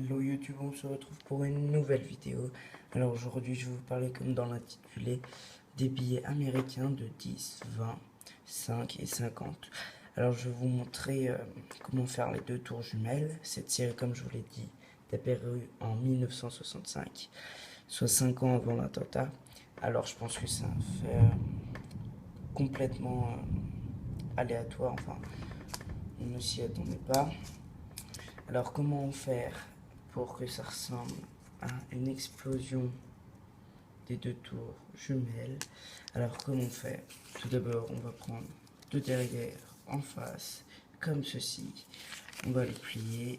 Hello YouTube, on se retrouve pour une nouvelle vidéo. Alors aujourd'hui je vais vous parler comme dans l'intitulé des billets américains de 10, 20, 5 et 50. Alors je vais vous montrer comment faire les deux tours jumelles. Cette série, comme je vous l'ai dit, est apparue en 1965, soit 5 ans avant l'attentat. Alors je pense que c'est un fait complètement aléatoire, enfin on ne s'y attendait pas. Alors comment faire pour que ça ressemble à une explosion des deux tours jumelles? Alors comment faire? Tout d'abord on va prendre de derrière en face comme ceci. On va les plier,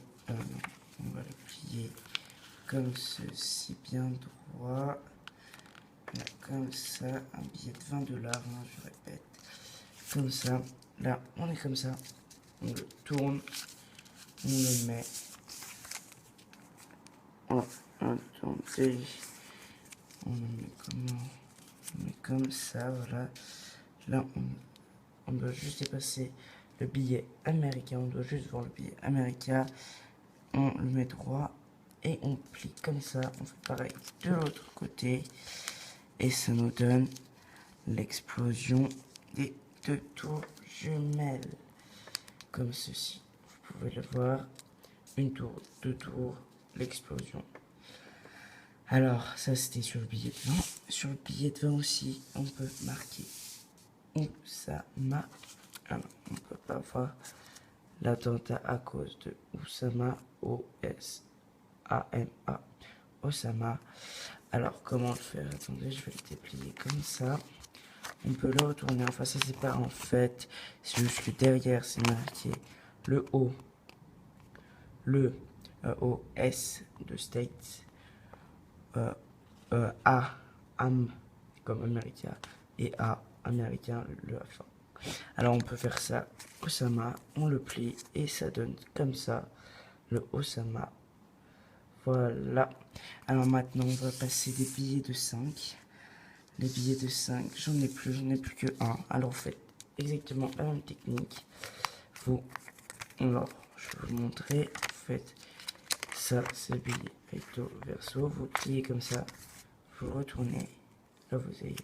comme ceci, bien droit. Là, comme ça, un billet de 20 $, hein, je répète. Comme ça, là on est comme ça, on le tourne, on le met. Oh, attendez, on le met comment? On met comme ça, voilà. Là, on doit juste dépasser le billet américain, on doit juste voir le billet américain. On le met droit et on plie comme ça. On fait pareil de l'autre côté et ça nous donne l'explosion des deux tours jumelles, comme ceci. Vous pouvez le voir, une tour, deux tours, l'explosion. Alors, ça c'était sur le billet de 20. Sur le billet de 20 aussi, on peut marquer Oussama. Alors, on ne peut pas voir l'attentat à cause de Oussama, O-S-A-M-A, Osama. Alors, comment le faire? Attendez, je vais le déplier comme ça. On peut le retourner, enfin ça c'est pas en fait, c'est juste que derrière c'est marqué le O, le O-S de States, A, am, comme américain, et A, américain, le A fin. Alors on peut faire ça, Osama, on le plie, et ça donne comme ça, le Osama. Voilà. Alors maintenant on va passer des billets de 5. Les billets de 5, j'en ai plus que un. Alors faites exactement la même technique. Alors, je vais vous montrer. Vous faites ça, c'est le billet recto verso. Vous pliez comme ça. Vous retournez. Là, vous avez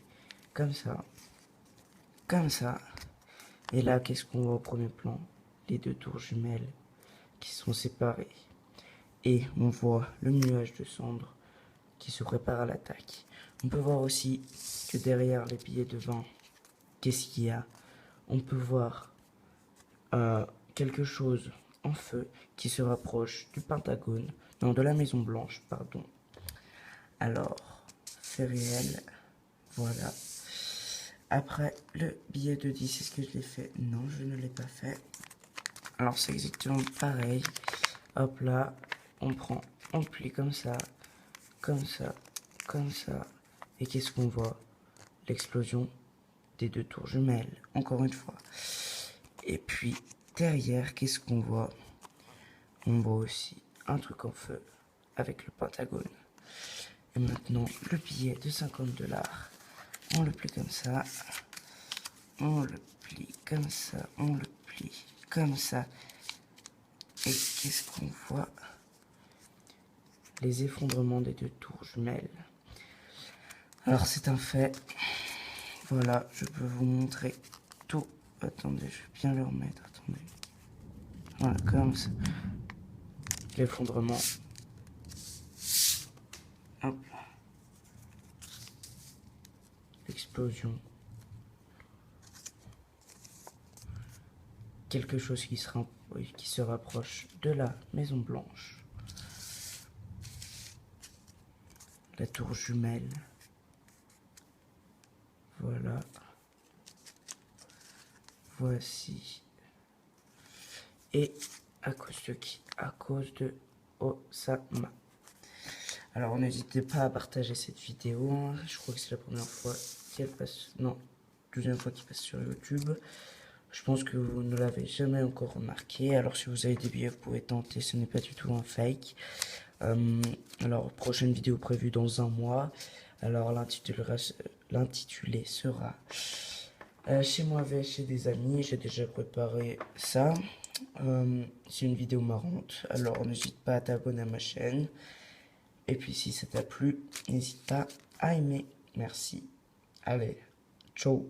comme ça. Comme ça. Et là, qu'est-ce qu'on voit au premier plan? Les deux tours jumelles qui sont séparées. Et on voit le nuage de cendres qui se prépare à l'attaque. On peut voir aussi que derrière les billets de 20, qu'est-ce qu'il y a? On peut voir quelque chose en feu qui se rapproche du Pentagone, non, de la Maison Blanche, pardon. Alors, fait réel, voilà. Après, le billet de 10, est-ce que je l'ai fait? Non, je ne l'ai pas fait. Alors, c'est exactement pareil. Hop là, on prend, on plie comme ça, comme ça, comme ça. Et qu'est-ce qu'on voit? L'explosion des deux tours jumelles, encore une fois. Et puis, derrière, qu'est-ce qu'on voit? On voit aussi un truc en feu avec le Pentagone. Et maintenant, le billet de 50 $. On le plie comme ça. On le plie comme ça. On le plie comme ça. Et qu'est-ce qu'on voit? Les effondrements des deux tours jumelles. Alors, c'est un fait. Voilà, je peux vous montrer tout. Attendez, je vais bien le remettre. Attendez. Voilà, comme ça. L'effondrement. Hop. L'explosion. Quelque chose qui se rapproche de la Maison Blanche. La tour jumelle. Voilà. Voici. Et à cause de qui? À cause de Osama. Alors n'hésitez pas à partager cette vidéo. Hein. Je crois que c'est la première fois qu'elle passe. Non, deuxième fois qu'il passe sur YouTube. Je pense que vous ne l'avez jamais encore remarqué. Alors si vous avez des billets, vous pouvez tenter. Ce n'est pas du tout un fake. Alors prochaine vidéo prévue dans un mois. Alors l'intitulé sera chez moi avec chez des amis. J'ai déjà préparé ça. C'est une vidéo marrante, alors n'hésite pas à t'abonner à ma chaîne. Et puis si ça t'a plu, n'hésite pas à aimer. Merci. Allez, ciao.